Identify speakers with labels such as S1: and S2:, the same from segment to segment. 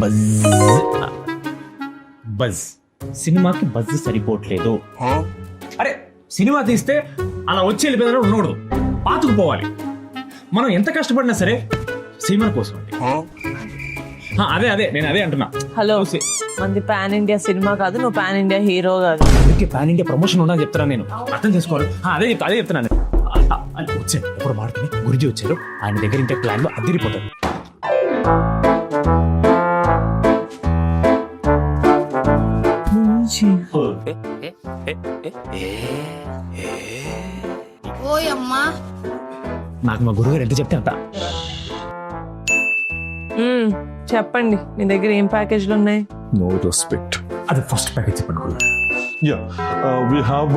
S1: Buzz buzz సినిమాకి buzz సరిపోవట్లేదు. అరే సినిమా తీస్తే అలా వచ్చి వెళ్ళిపోయిన ఉండకూడదు, పాతుకుపోవాలి. మనం ఎంత కష్టపడినా సరే సినిమా కోసం అండి. అదే నేను అదే అంటున్నా.
S2: హలో, మంది పాన్ ఇండియా సినిమా కాదు, నువ్వు పాన్ ఇండియా హీరో కాదు.
S1: అందుకే పాన్ ఇండియా ప్రమోషన్ ఉందని చెప్తున్నాను నేను, అర్థం చేసుకోవాలి. అదే చెప్తున్నాను. వచ్చాను ఎప్పుడు మాడుతుంది, గురుజీ వచ్చారు, ఆయన దగ్గర ఇంటే ప్లాన్లు అదిరిపోతారు. నాకు మా గురుగారు ఎంత చెప్తే అంత.
S2: చెప్పండి, మీ దగ్గర ఏం ప్యాకేజ్లు ఉన్నాయి?
S3: No respect.
S1: అది ఫస్ట్ ప్యాకేజ్ చెప్పండి గురుగారు.
S3: We have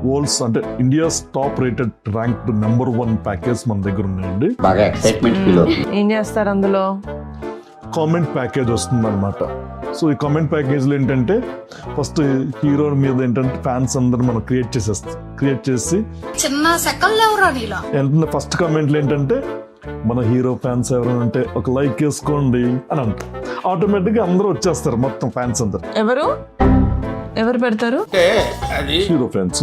S3: world's అంటే India's top rated ranked number 1 package మన దగ్గర ఉన్నాయండి.
S4: బాగా ఎక్సైట్మెంట్ ఫీల్ అవుతుంది.
S2: ఏం చేస్తారు అందులో?
S3: కామెంట్ ప్యాకేజ్ వస్తుంది అనమాట. సో ఈ కామెంట్ ప్యాకేజ్లో ఏంటంటే ఫస్ట్ హీరో మీద ఏంటంటే ఫ్యాన్స్ అందరు మనం క్రియేట్ చేసి
S5: చిన్న సెకండ్
S3: ఏంటంటే ఫస్ట్ కామెంట్లు ఏంటంటే మన హీరో ఫ్యాన్స్ ఎవరైనా ఉంటే ఒక లైక్ వేసుకోండి అని అంటారు. ఆటోమేటిక్గా అందరూ వచ్చేస్తారు, మొత్తం ఫ్యాన్స్ అందరు.
S2: ఎవరు పెడతారు?
S3: Hero fans.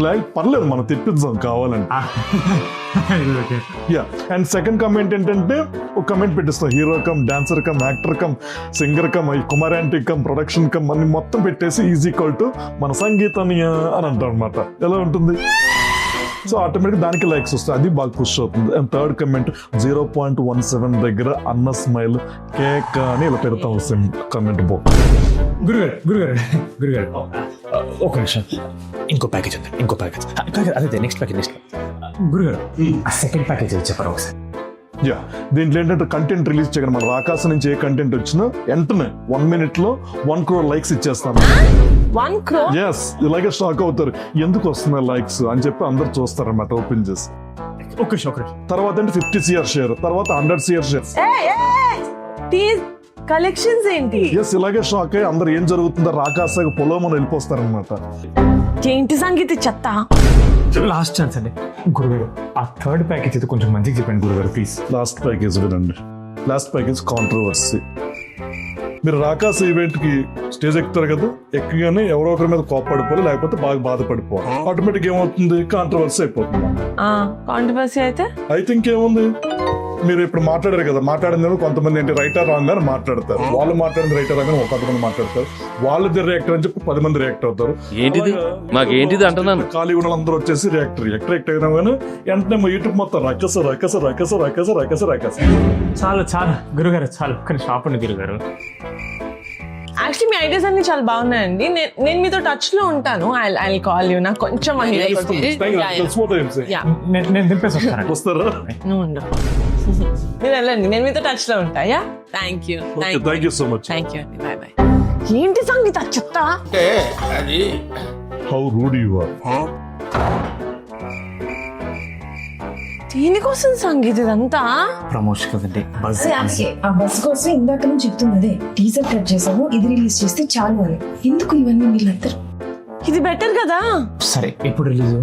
S3: లైక్ పర్లేదు, మనం తెప్పిద్దాం కావాలంటే. అండ్ సెకండ్ కామెంట్ ఏంటంటే ఒక కమెంట్ పెట్టిస్తాం, hero cum dancer cum actor cum singer cum కుమారాంటి కమ్ ప్రొడక్షన్ కమ్ అని మొత్తం పెట్టేసి ఈజ్ ఈక్వల్ టు మన సంగీతాన్ని అని అంటాం అనమాట. ఎలా ఉంటుంది? సో ఆటోమేటిక్ దానికి లైక్స్ వస్తాయి, అది బాగా పుష్ అవుతుంది. అండ్ థర్డ్ కమెంట్ 0.17 దగ్గర అన్న స్మైల్ కేక్ అని ఇలా పెడతాం వస్తుంది కమెంట్ బాక్స్.
S1: గురుగారు ఒక నిమిషం, ఇంకో ప్యాకేజ్ ఉంది, ఇంకో ప్యాకేజ్. అదే నెక్స్ట్ ప్యాకేజ్. గురుగారు ఆ సెకండ్ ప్యాకేజ్ చెప్పారు ఒకసారి.
S3: దీంట్లో ఏంటంటే కంటెంట్ రిలీజ్ చేయడం, మన రాకాశ నుంచి ఏ కంటెంట్ వచ్చినా వెంటనే 1 minute లో 1 crore లైక్స్ ఇచ్చేస్తాను.
S2: 1 crore?
S3: ఎస్, ఇలాగే షాక్ అవుతారు, ఎందుకు వస్తున్నాయి లైక్స్ అని చెప్పి అందరు చూస్తారు అన్నమాట ఓపెన్ చేసి. తర్వాత అంటే 50 crore షేర్, తర్వాత 100 crore షేర్.
S2: కలెక్షన్స్ ఏంటి?
S3: ఎస్, ఇలాగే షాక్ అయ్యి అందరు ఏం జరుగుతుందో రాకాశ పొలోమని వెళ్ళిపోస్తారనమాట.
S2: ఏంటి సంగీత చెత్త?
S1: లాస్ట్ ఛాన్స్ అండి గురుగారు, ఆ థర్డ్ ప్యాకేజ్ అయితే కొంచెం మంచిగా చెప్పండి గురుగారు ప్లీజ్.
S3: లాస్ట్ ప్యాకేజ్ వినండి. Last package controversy. మీరు రాకాశ ఈవెంట్ కి స్టేజ్ ఎక్కుతారు కదా, ఎక్కగానే ఎవరో ఒకరి మీద కోప్పడిపోవాలి, లేకపోతే బాగా బాధపడిపోవాలి. ఆటోమేటిక్ ఏమవుతుంది, కాంట్రవర్సీ అయిపోతుంది.
S2: కాంట్రవర్సీ అయితే
S3: ఇంకేముంది, మీరు ఇప్పుడు మాట్లాడారు కదా, మాట్లాడింది కొంతమంది ఏంటి రైట్ ఆర్ రాంగ్ అని మాట్లాడతారు, వాళ్ళు మాట్లాడింది రైట్ ఆర్ రాంగ్ అని కొంతమంది మాట్లాడతారు, వాళ్ళది రియాక్టర్ అని చెప్పి 10 మంది రియాక్ట్ అవుతారు.
S4: ఏంటిది మాకేంటిది అంటున్నాను.
S3: ఖాళీ ఉన్న అందరూ వచ్చేసి రియాక్టర్ అయినా కానీ వెంటనే మా యూట్యూబ్ మొత్తం రకస.
S1: చాలు గురుగారు, చాలు. కానీ షాప్ ఉంది గురుగారు.
S2: యాక్చువల్లీ మీ ఐడియాస్ అన్ని చాలా బాగున్నాయండి. నేను మీతో టచ్ లో ఉంటాను. I call you. నాకు కొంచెం
S1: నేను దింపేసి వస్తాను.
S3: వస్తారా?
S2: మీరు వెళ్ళండి, నేను మీతో టచ్ లో ఉంటా. Thank you
S3: so much.
S2: Thank you అండి, బాయ్ బాయ్. ఏంటి సంగీత చెప్తా?
S3: How rude you are.
S2: దీనికోసం సంగీత ఇదంతా
S1: ప్రమోషన్ కదండి.
S6: ఆ బస్ కోసం ఇందాక నుంచి చెప్తున్నదే, టీజర్ కట్ చేసాము, ఇది రిలీజ్ చేస్తే చాలు అని. ఎందుకు ఇవన్నీ వీళ్ళందరూ?
S2: ఇది బెటర్ కదా.
S1: సరే, ఎప్పుడు రిలీజ్?